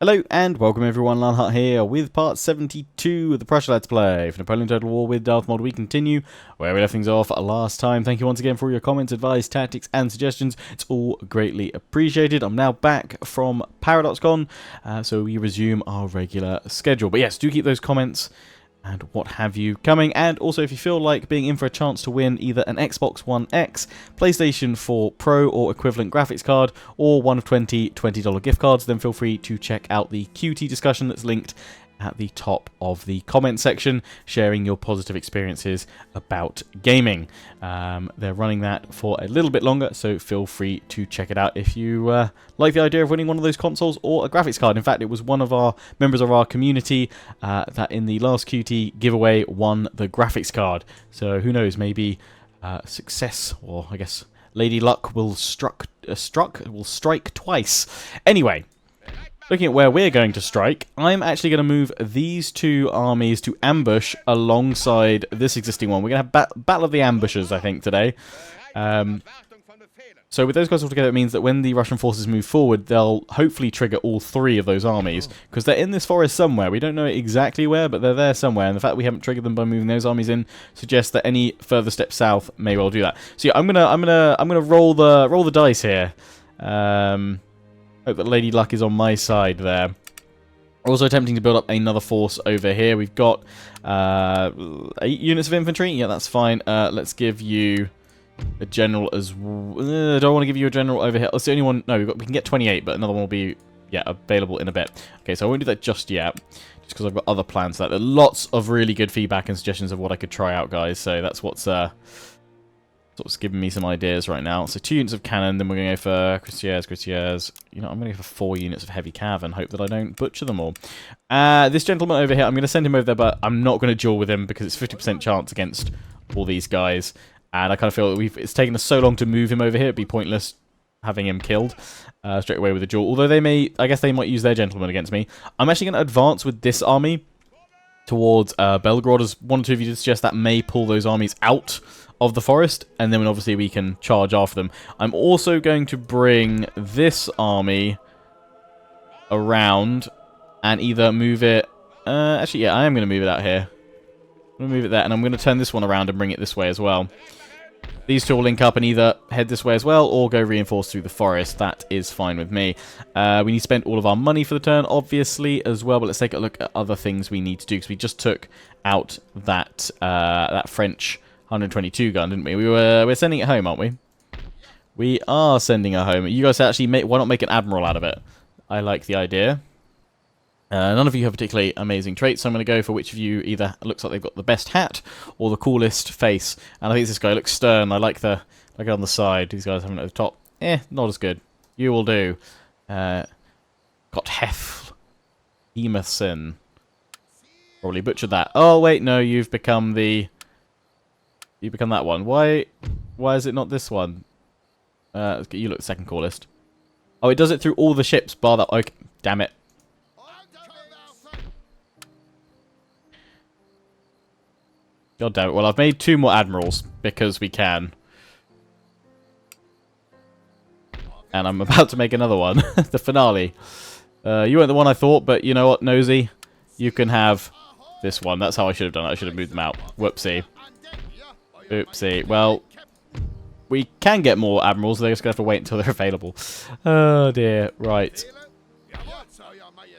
Hello and welcome everyone, Lanhart here with part 72 of the Prussia Let's Play. For Napoleon Total War with Darthmod, we continue where we left things off last time. Thank you once again for all your comments, advice, tactics and suggestions. It's all greatly appreciated. I'm now back from ParadoxCon, so we resume our regular schedule. But yes, do keep those comments and what have you coming. And also, if you feel like being in for a chance to win either an Xbox One X, PlayStation 4 Pro or equivalent graphics card, or one of 20 $20 gift cards, then feel free to check out the QT discussion that's linked at the top of the comment section, sharing your positive experiences about gaming. They're running that for a little bit longer, so feel free to check it out if you like the idea of winning one of those consoles or a graphics card. In fact, it was one of our members of our community that in the last QT giveaway won the graphics card. So who knows, maybe success, or I guess Lady Luck will strike twice. Anyway, looking at where we're going to strike, I'm actually going to move these two armies to ambush alongside this existing one. We're going to have Battle of the Ambushers, I think, today. So with those guys all together, it means that when the Russian forces move forward, they'll hopefully trigger all three of those armies, because they're in this forest somewhere. We don't know exactly where, but they're there somewhere, and the fact we haven't triggered them by moving those armies in suggests that any further steps south may well do that. So yeah, I'm gonna roll the dice here. Hope that Lady Luck is on my side there. We're also attempting to build up another force over here. We've got 8 units of infantry. Yeah, that's fine. Let's give you a general as well. I don't want to give you a general over here. That's the only one. No, we can get 28, but another one will be available in a bit. Okay, so I won't do that just yet, just because I've got other plans. There are lots of really good feedback and suggestions of what I could try out, guys. So that's what's giving me some ideas right now. So 2 units of cannon, then we're going to go for cuirassiers. You know, I'm going to go for 4 units of heavy cav and hope that I don't butcher them all. This gentleman over here, I'm going to send him over there, but I'm not going to duel with him because it's 50% chance against all these guys. And I kind of feel that it's taken us so long to move him over here, it'd be pointless having him killed straight away with a duel. Although I guess they might use their gentleman against me. I'm actually going to advance with this army towards Belgorod, as one or two of you did suggest that may pull those armies out of the forest, and then obviously we can charge after them. I'm also going to bring this army around and either move it... actually, yeah, I am going to move it out here. I'm going to move it there, and I'm going to turn this one around and bring it this way as well. These two will link up and either head this way as well, or go reinforce through the forest. That is fine with me. We need to spend all of our money for the turn, obviously, as well, but let's take a look at other things we need to do, because we just took out that French 122 gun, didn't we? We're sending it home, aren't we? We are sending it home. You guys actually why not make an admiral out of it? I like the idea. None of you have particularly amazing traits, so I'm going to go for which of you either looks like they've got the best hat or the coolest face. And I think this guy looks stern. I like it on the side. These guys having it at the top. Not as good. You will do. Got Hef Emerson. Probably butchered that. Oh wait, no, you've become that one. Why is it not this one? You look second coolest. Oh, it does it through all the ships, bar that. Okay, damn it. God damn it. Well, I've made 2 more admirals because we can. And I'm about to make another one. The finale. You weren't the one I thought, but you know what, Nosy? You can have this one. That's how I should have done it. I should have moved them out. Whoopsie. Oopsie. Well, we can get more admirals. They're just going to have to wait until they're available. Oh, dear. Right.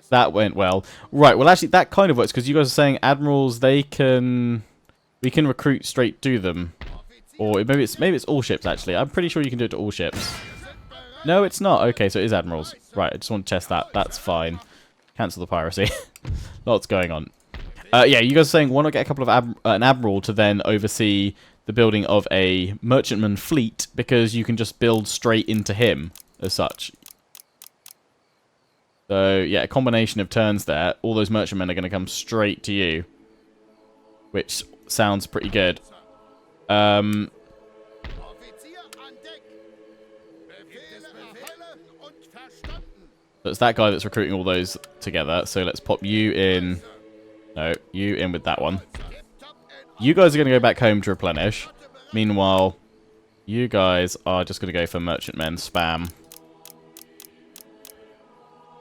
That went well. Right. Well, actually, that kind of works, because you guys are saying admirals, we can recruit straight to them. Or maybe it's all ships, actually. I'm pretty sure you can do it to all ships. No, it's not. Okay, so it is admirals. Right, I just want to test that. That's fine. Cancel the piracy. Lots going on. Yeah, you guys are saying, why not get a couple of an admiral to then oversee the building of a merchantman fleet, because you can just build straight into him as such. So, yeah, a combination of turns there. All those merchantmen are going to come straight to you, which sounds pretty good. So it's that guy that's recruiting all those together. So let's pop you in. No, you in with that one. You guys are going to go back home to replenish. Meanwhile, you guys are just going to go for merchantmen spam.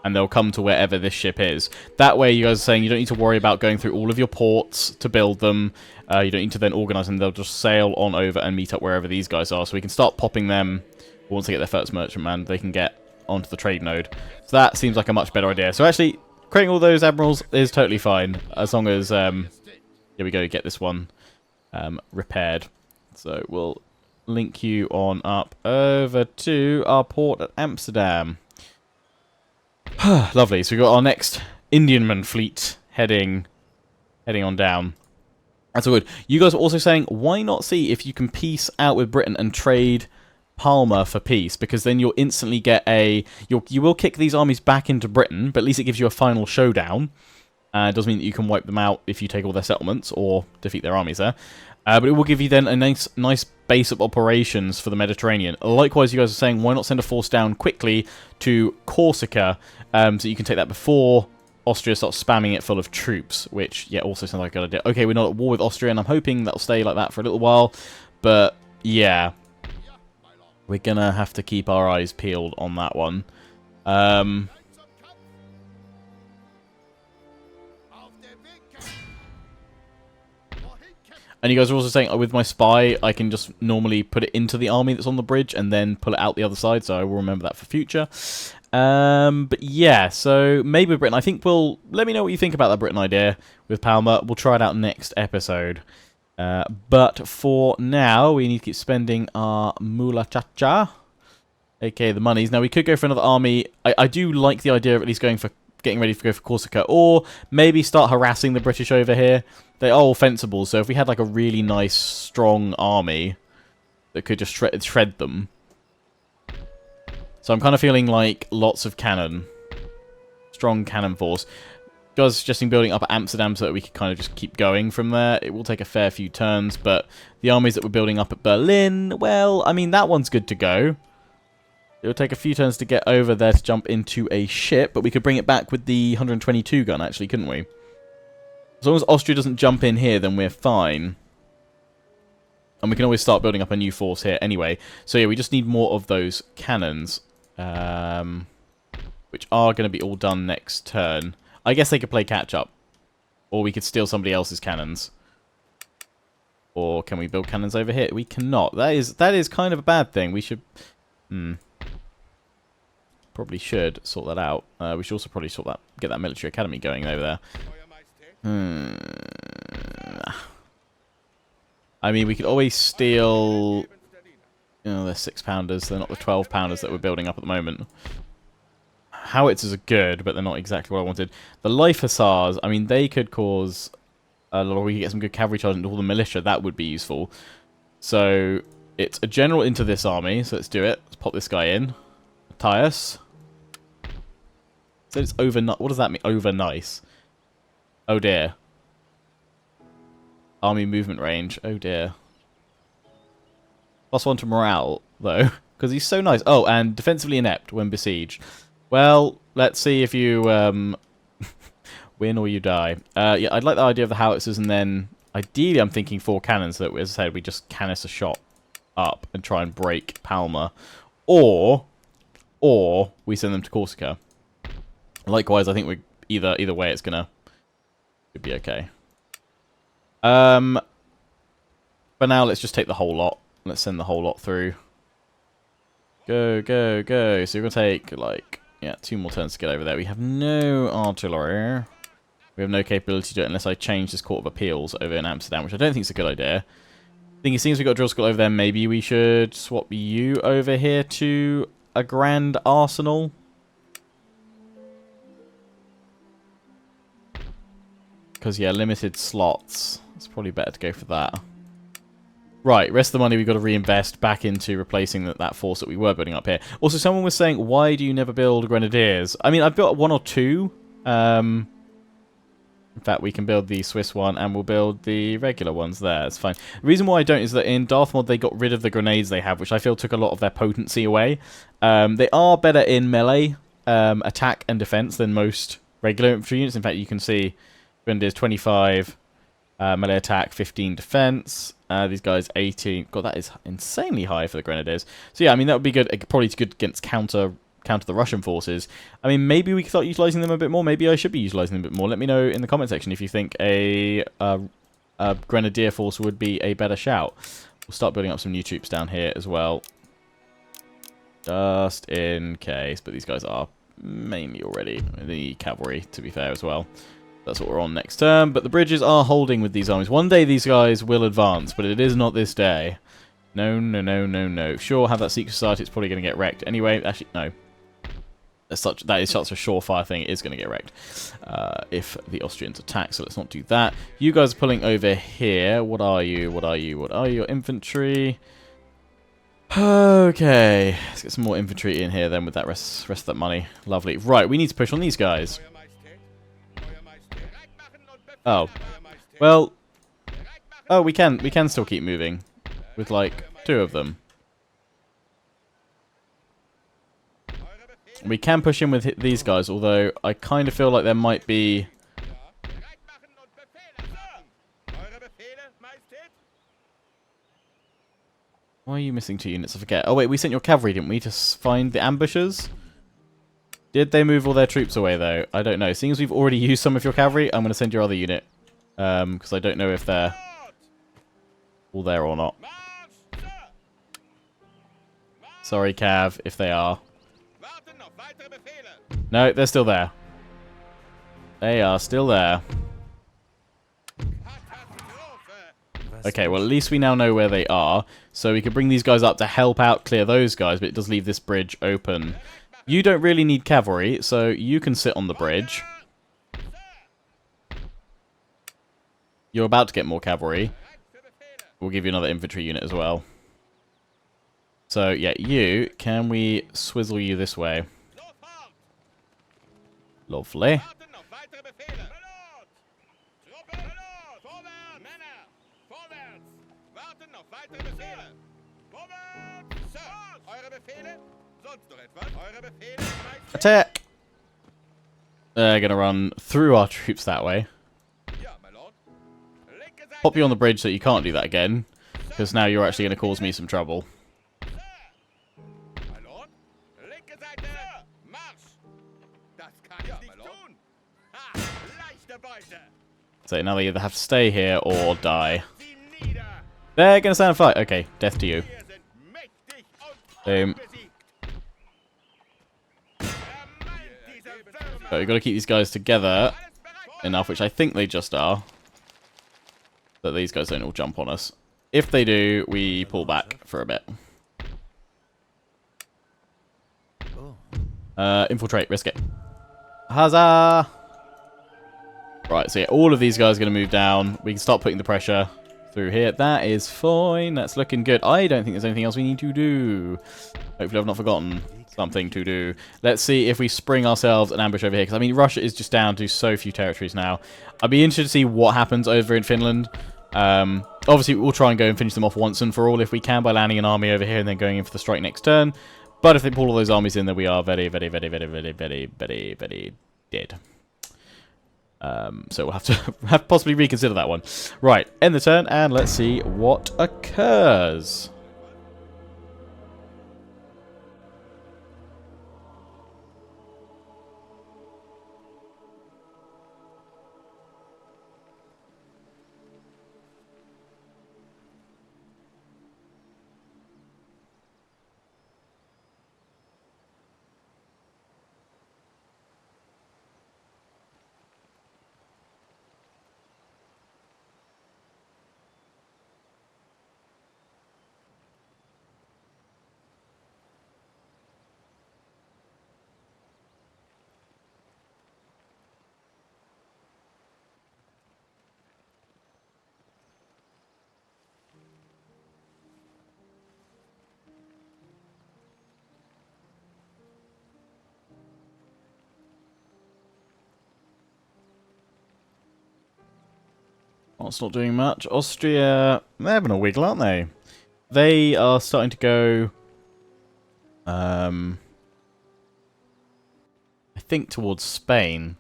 and they'll come to wherever this ship is. That way, you guys are saying you don't need to worry about going through all of your ports to build them. You don't need to then organise them. They'll just sail on over and meet up wherever these guys are. So we can start popping them once they get their first merchantman. They can get onto the trade node. So that seems like a much better idea. So actually, creating all those admirals is totally fine, as long as here we go, get this one repaired. So we'll link you on up over to our port at Amsterdam. Lovely. So we've got our next Indianman fleet heading on down. That's all good. You guys are also saying, why not see if you can peace out with Britain and trade Palmer for peace, because then you'll instantly get you will kick these armies back into Britain, but at least it gives you a final showdown. It doesn't mean that you can wipe them out if you take all their settlements or defeat their armies there. But it will give you then a nice base of operations for the Mediterranean. Likewise, you guys are saying, why not send a force down quickly to Corsica, so you can take that before Austria starts spamming it full of troops, which, yeah, also sounds like a good idea. Okay, we're not at war with Austria, and I'm hoping that'll stay like that for a little while. But, yeah, we're going to have to keep our eyes peeled on that one. And you guys are also saying, oh, with my spy, I can just normally put it into the army that's on the bridge and then pull it out the other side, so I will remember that for future. But yeah, so maybe with Britain, I think let me know what you think about that Britain idea with Palmer. We'll try it out next episode. But for now, we need to keep spending our mulachacha, aka the monies. Now, we could go for another army. I do like the idea of at least getting ready to go for Corsica, or maybe start harassing the British over here. They are all fensible, so if we had like a really nice, strong army that could just shred them. So I'm kind of feeling like lots of cannon. Strong cannon force. I was suggesting building up at Amsterdam so that we could kind of just keep going from there. It will take a fair few turns, but the armies that we're building up at Berlin, well, I mean, that one's good to go. It will take a few turns to get over there to jump into a ship, but we could bring it back with the 122 gun, actually, couldn't we? As long as Austria doesn't jump in here, then we're fine. And we can always start building up a new force here anyway. So yeah, we just need more of those cannons, which are going to be all done next turn. I guess they could play catch-up. Or we could steal somebody else's cannons. Or can we build cannons over here? We cannot. That is kind of a bad thing. We should... Probably should sort that out. We should also probably get that military academy going over there. I mean, we could always steal... they're 6-pounders. They're not the 12-pounders that we're building up at the moment. Howitzers are good, but they're not exactly what I wanted. The Life Hussars, I mean, they could cause... or we could get some good cavalry charge into all the militia. That would be useful. So, it's a general into this army. So let's do it. Let's pop this guy in. Matthias. So it's over... What does that mean? Over nice. Oh dear. Army movement range. Oh dear. +1 to morale, though. Because he's so nice. Oh, and defensively inept when besieged. Well, let's see if you win or you die. Yeah, I'd like the idea of the howitzers, and then ideally I'm thinking 4 cannons, so that, as I said, we just cannister a shot up and try and break Palmer. Or we send them to Corsica. Likewise, I think we either way it's gonna be okay. For now, let's just take the whole lot. Let's send the whole lot through. Go, go, go. So you're gonna take like 2 more turns to get over there. We have no artillery. We have no capability to do it unless I change this Court of Appeals over in Amsterdam, which I don't think is a good idea. I think it seems we've got a drill school over there. Maybe we should swap you over here to a grand arsenal. Because, yeah, limited slots. It's probably better to go for that. Right, rest of the money we've got to reinvest back into replacing that force that we were building up here. Also, someone was saying, why do you never build grenadiers? I mean, I've built 1 or 2. In fact, we can build the Swiss one, and we'll build the regular ones there. It's fine. The reason why I don't is that in Darthmod, they got rid of the grenades they have, which I feel took a lot of their potency away. They are better in melee, attack, and defense than most regular infantry units. In fact, you can see grenadiers 25... melee attack, 15 defense. These guys 18. God, that is insanely high for the grenadiers. So yeah, I mean that would be good. Probably good against counter counter the Russian forces. I mean, maybe we can start utilising them a bit more. Maybe I should be utilising them a bit more. Let me know in the comment section if you think a Grenadier force would be a better shout. We'll start building up some new troops down here as well. Just in case. But these guys are mainly already the cavalry, to be fair, as well. That's what we're on next turn. But the bridges are holding with these armies. One day these guys will advance, but it is not this day. No, no, no, no, no. Sure, have that secret society. It's probably going to get wrecked. Anyway, actually, no. That is such a surefire thing. It is going to get wrecked if the Austrians attack. So let's not do that. You guys are pulling over here. What are you? What are you? What are you? Your infantry. Okay. Let's get some more infantry in here then with that rest of that money. Lovely. Right, we need to push on these guys. Oh. Well. Oh, we can still keep moving. With, like, 2 of them. We can push in with these guys, although I kind of feel like there might be... Why are you missing 2 units? I forget. Oh, wait, we sent your cavalry, didn't we, to find the ambushers? Did they move all their troops away, though? I don't know. Seeing as we've already used some of your cavalry, I'm going to send your other unit. Because I don't know if they're all there or not. Sorry, Cav, if they are. No, they're still there. They are still there. Okay, well, at least we now know where they are. So we could bring these guys up to help out clear those guys, but it does leave this bridge open. You don't really need cavalry, so you can sit on the bridge. You're about to get more cavalry. We'll give you another infantry unit as well. So, yeah, can we swizzle you this way? Lovely. Attack! They're going to run through our troops that way. Pop you on the bridge so you can't do that again, because now you're actually going to cause me some trouble. So now they either have to stay here or die. They're going to stand and fight. Okay, death to you. Boom. So we've got to keep these guys together enough, which I think they just are. That these guys don't all jump on us. If they do, we pull back for a bit. Infiltrate, risk it. Huzzah! Right, so yeah, all of these guys are going to move down. We can start putting the pressure through here. That is fine. That's looking good. I don't think there's anything else we need to do. Hopefully I've not forgotten something to do. Let's see if we spring ourselves an ambush over here. Because, I mean, Russia is just down to so few territories now. I'd be interested to see what happens over in Finland. Obviously, we'll try and go and finish them off once and for all if we can by landing an army over here and then going in for the strike next turn. But if they pull all those armies in, then we are very, very, very, very, very, very, very, very dead. So we'll have to possibly reconsider that one. Right, end the turn, and let's see what occurs. It's not doing much. Austria, they're having a wiggle, aren't they? They are starting to go, I think towards Spain.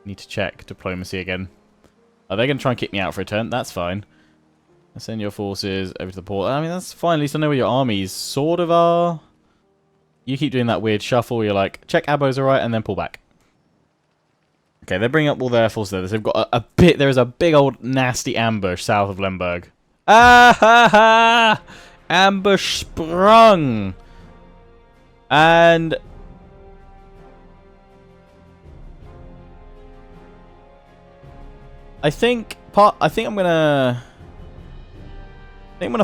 Need to check diplomacy again. Are they going to try and kick me out for a turn? That's fine. Send your forces over to the port. I mean, that's fine. At least I know where your armies sort of are. You keep doing that weird shuffle. You're like, check abos are right, and then pull back. Okay, they're bringing up all their forces there. They've got a bit. There is a big old nasty ambush south of Lemberg. Ah ha ha! Ambush sprung, and I think I'm gonna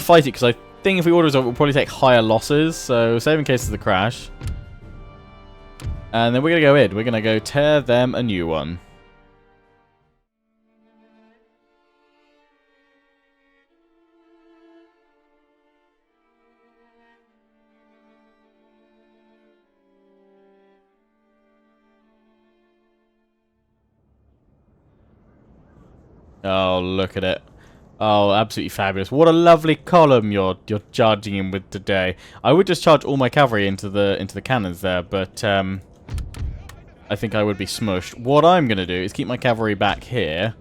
fight it because I think if we order it, we'll probably take higher losses. So save in case of the crash. And then we're going to go in. We're going to go tear them a new one. Oh, look at it. Oh, absolutely fabulous. What a lovely column you're charging in with today. I would just charge all my cavalry into the cannons there, but I think I would be smushed. What I'm going to do is keep my cavalry back here.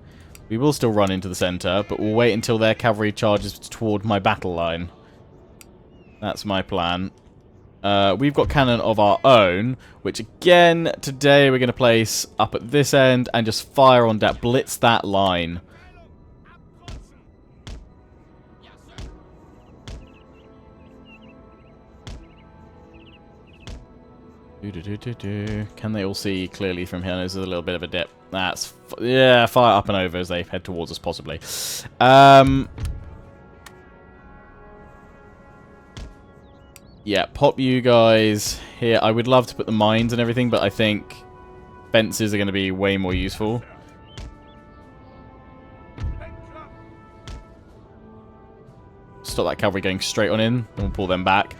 We will still run into the center, but we'll wait until their cavalry charges toward my battle line. That's my plan. We've got cannon of our own, which again, today we're going to place up at this end and just fire on that, blitz that line. Can they all see clearly from here? There's a little bit of a dip. That's... yeah, fire up and over as they head towards us, possibly. Yeah, pop you guys here. I would love to put the mines and everything, but I think fences are going to be way more useful. Stop that cavalry going straight on in, and we'll pull them back.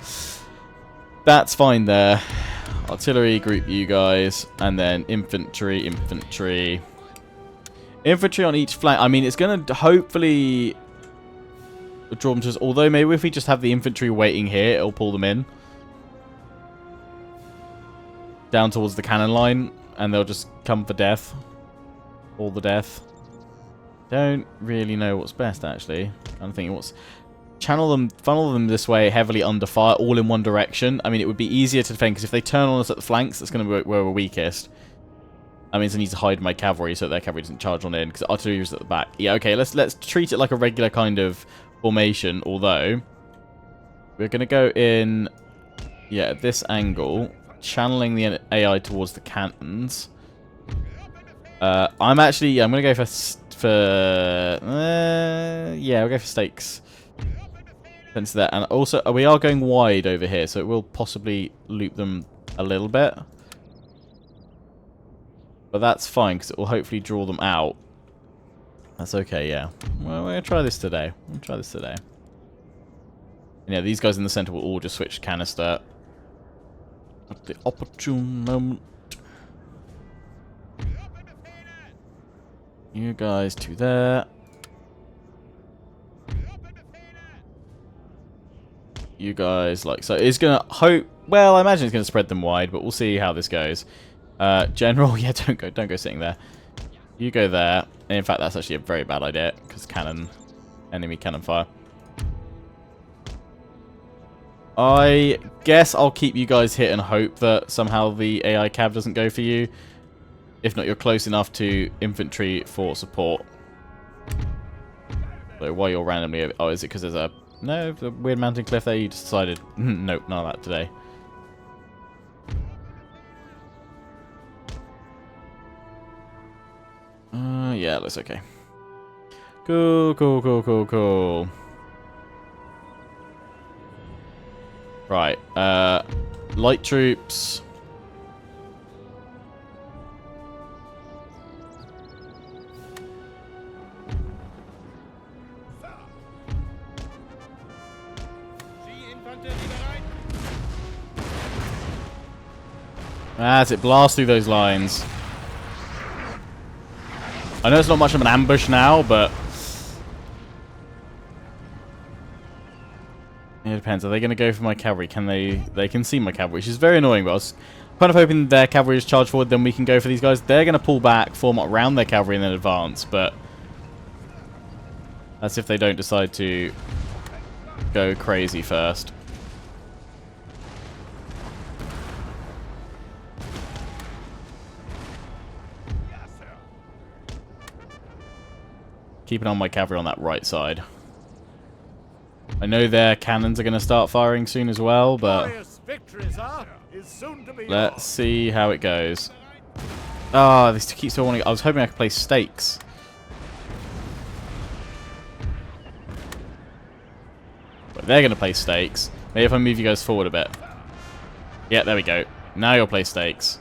That's fine there. Artillery, group you guys, and then infantry. Infantry on each flank. I mean, it's going to hopefully draw them to us, although maybe if we just have the infantry waiting here, it'll pull them in. Down towards the cannon line, and they'll just come for death. All the death. Don't really know what's best, actually. I'm thinking what's... channel them, funnel them this way, heavily under fire, all in one direction. I mean, it would be easier to defend, because if they turn on us at the flanks, that's going to be where we're weakest. I mean, I need to hide my cavalry so their cavalry doesn't charge on in, because artillery is at the back. Yeah, okay, let's treat it like a regular kind of formation, although we're going to go in, yeah, at this angle, channeling the AI towards the cannons. I'm going to go yeah, we'll go for stakes. Fence there, and also we are going wide over here, so it will possibly loop them a little bit, but that's fine because it will hopefully draw them out. That's okay, yeah. Well, we're gonna try this today. Yeah, these guys in the center will all just switch canister at the opportune moment. You guys to there. You guys like so. It's gonna hope. Well, I imagine it's gonna spread them wide, but we'll see how this goes. General, yeah, don't go sitting there. You go there. And in fact, that's actually a very bad idea because enemy cannon fire. I guess I'll keep you guys hit and hope that somehow the AI cav doesn't go for you. If not, you're close enough to infantry for support. So while you're randomly, oh, is it because there's a no, the weird mountain cliff there? You just decided, nope, none of that today. Yeah, looks okay. Cool. Right, light troops. As it blasts through those lines. I know it's not much of an ambush now, but it depends. Are they going to go for my cavalry? Can they can see my cavalry, which is very annoying, but I was kind of hoping their cavalry is charged forward, then we can go for these guys. They're going to pull back, form up around their cavalry, and then advance, but that's if they don't decide to go crazy first. Keep an eye on my cavalry on that right side. I know their cannons are going to start firing soon as well, but let's see how it goes. Oh, this keeps still wanting. I was hoping I could place stakes. But they're going to place stakes. Maybe if I move you guys forward a bit. Yeah, there we go. Now you'll place stakes.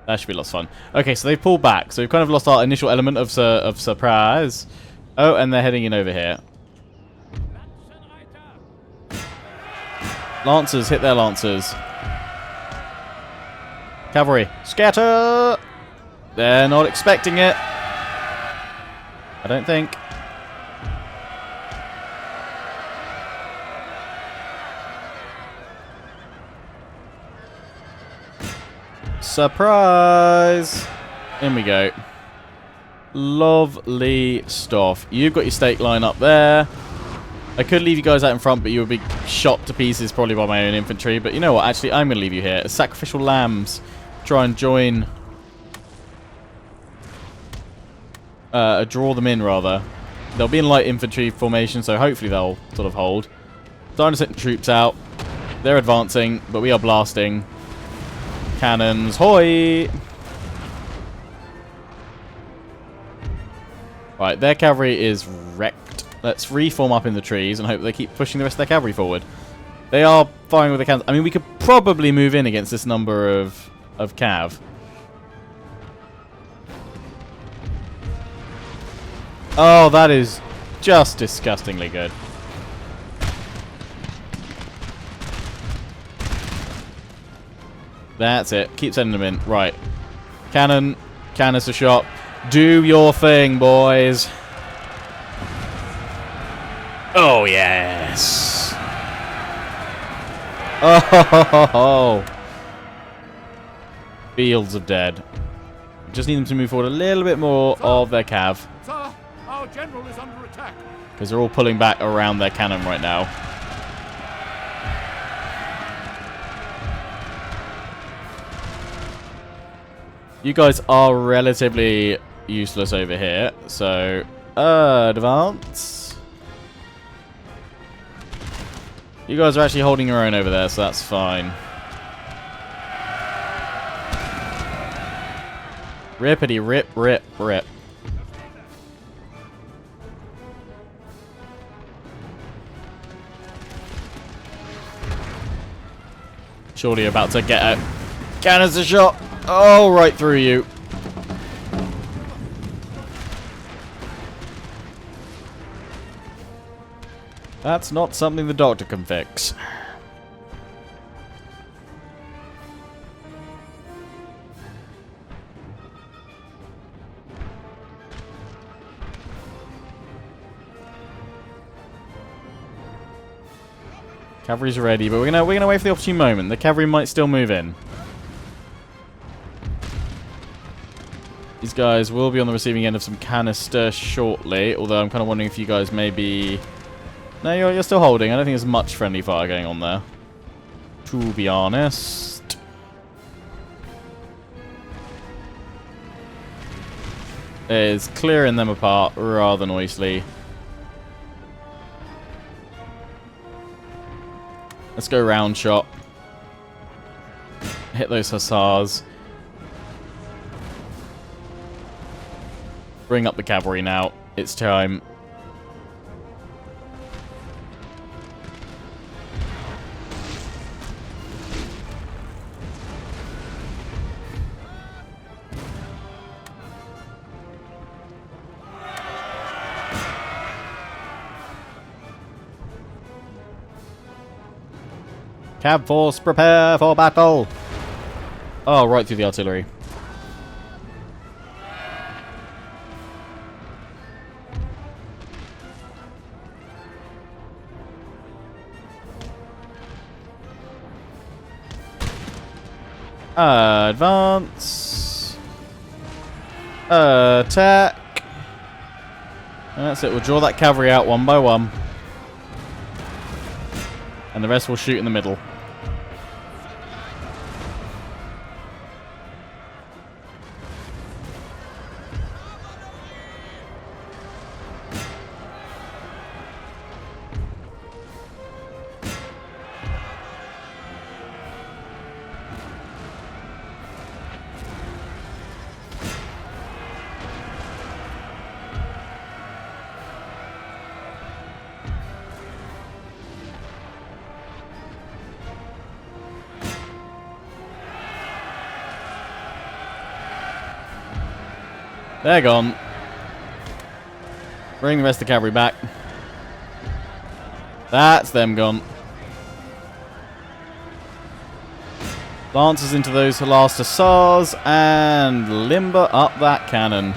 That should be lots of fun. Okay, so they've pulled back. So we've kind of lost our initial element of surprise. Oh, and they're heading in over here. Lancers, hit their lancers. Cavalry, scatter! They're not expecting it. I don't think. Surprise! In we go. Lovely stuff. You've got your stake line up there. I could leave you guys out in front, but you would be shot to pieces probably by my own infantry. But you know what? Actually, I'm going to leave you here. As sacrificial lambs. Try and join... draw them in, rather. They'll be in light infantry formation, so hopefully they'll sort of hold. Starting to send troops out. They're advancing, but we are blasting. Cannons, hoy! Right, their cavalry is wrecked. Let's reform up in the trees and hope they keep pushing the rest of their cavalry forward. They are firing with the cannons. I mean, we could probably move in against this number of cav. Oh, that is just disgustingly good. That's it. Keep sending them in. Right. Cannon. Canister shot. Do your thing, boys. Oh, yes. Oh. Fields of dead. Just need them to move forward a little bit more of their cav. Sir, our general is under attack. Because they're all pulling back around their cannon right now. You guys are relatively useless over here, so advance. You guys are actually holding your own over there, so that's fine. Rippity rip, rip, rip. Surely you're about to get a canister shot. Oh, right through you. That's not something the doctor can fix. Cavalry's ready, but we're gonna wait for the opportune moment. The cavalry might still move in. These guys will be on the receiving end of some canister shortly, although I'm kind of wondering if you guys maybe... No, you're still holding. I don't think there's much friendly fire going on there, to be honest. It's clearing them apart rather noisily. Let's go round shot. Hit those hussars. Bring up the cavalry now. It's time. Cav force, prepare for battle! Oh, right through the artillery. Advance. Attack. And that's it. We'll draw that cavalry out one by one. And the rest will shoot in the middle. They're gone. Bring the rest of the cavalry back. That's them gone. Lancers into those last hussars and limber up that cannon.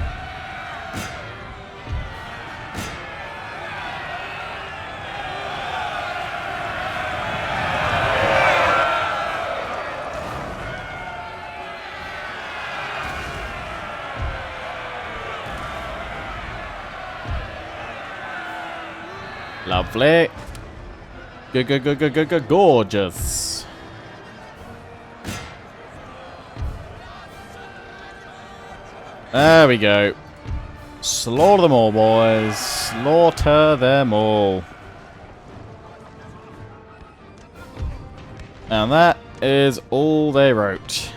Lovely. Good, gorgeous. There we go. Slaughter them all, boys. Slaughter them all. And that is all they wrote.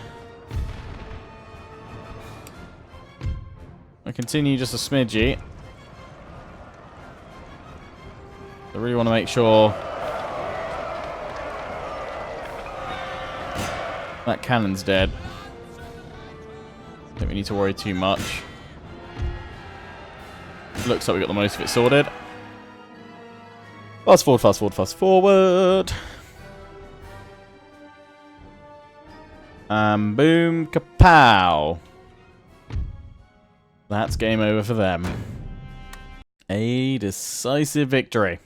I continue just a smidgy. I really want to make sure that cannon's dead. Don't we need to worry too much. Looks like we got the most of it sorted. Fast forward, fast forward, fast forward. And boom, kapow. That's game over for them. A decisive victory.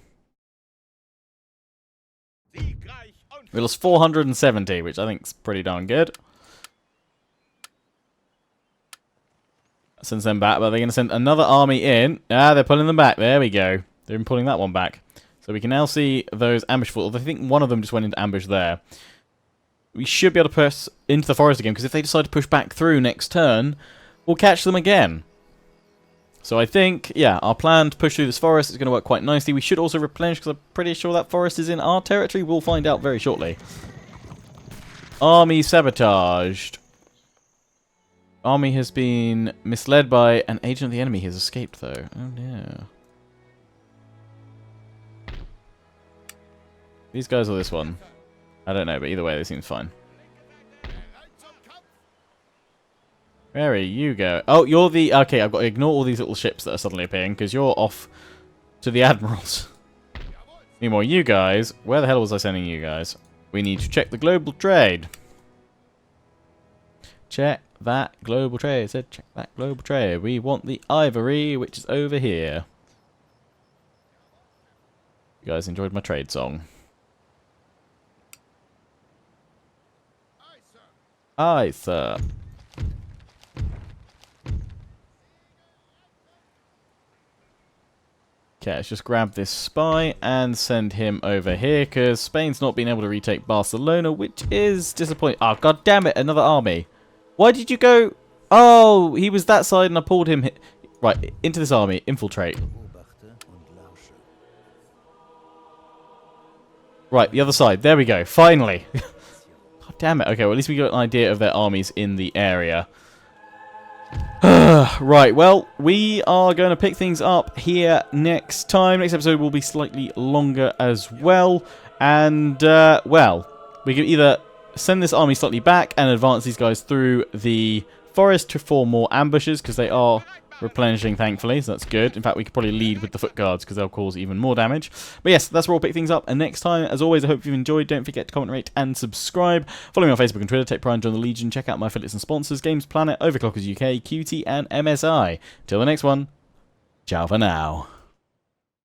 We lost 470, which I think is pretty darn good. Sends them back, but they're going to send another army in. Ah, they're pulling them back. There we go. They're pulling that one back. So we can now see those ambush forts. I think one of them just went into ambush there. We should be able to press into the forest again, because if they decide to push back through next turn, we'll catch them again. So I think, yeah, our plan to push through this forest is going to work quite nicely. We should also replenish, because I'm pretty sure that forest is in our territory. We'll find out very shortly. Army sabotaged. Army has been misled by an agent of the enemy. He has escaped, though. Oh, no. These guys or this one? I don't know, but either way, they seem fine. Where are you go? Oh, you're the... Okay, I've got to ignore all these little ships that are suddenly appearing, because you're off to the admirals. Meanwhile, you guys... Where the hell was I sending you guys? We need to check the global trade. Check that global trade. I said check that global trade. We want the ivory, which is over here. You guys enjoyed my trade song. Aye, sir. Okay, let's just grab this spy and send him over here, because Spain's not been able to retake Barcelona, which is disappointing. Oh, god damn it, another army. Why did you go... Oh, he was that side and I pulled him... Right, into this army. Infiltrate. Right, the other side. There we go. Finally. God damn it. Okay, well, at least we got an idea of their armies in the area. Right, well, we are going to pick things up here next time. Next episode will be slightly longer as well. And, well, we can either send this army slightly back and advance these guys through the forest to form more ambushes, because they are replenishing, thankfully, so that's good. In fact, we could probably lead with the foot guards, because they'll cause even more damage. But yes, that's where we'll pick things up. And next time, as always, I hope you've enjoyed. Don't forget to comment, rate, and subscribe. Follow me on Facebook and Twitter. Take pride and join the Legion. Check out my affiliates and sponsors: Games Planet, Overclockers UK, QT, and MSI. Till the next one, ciao for now.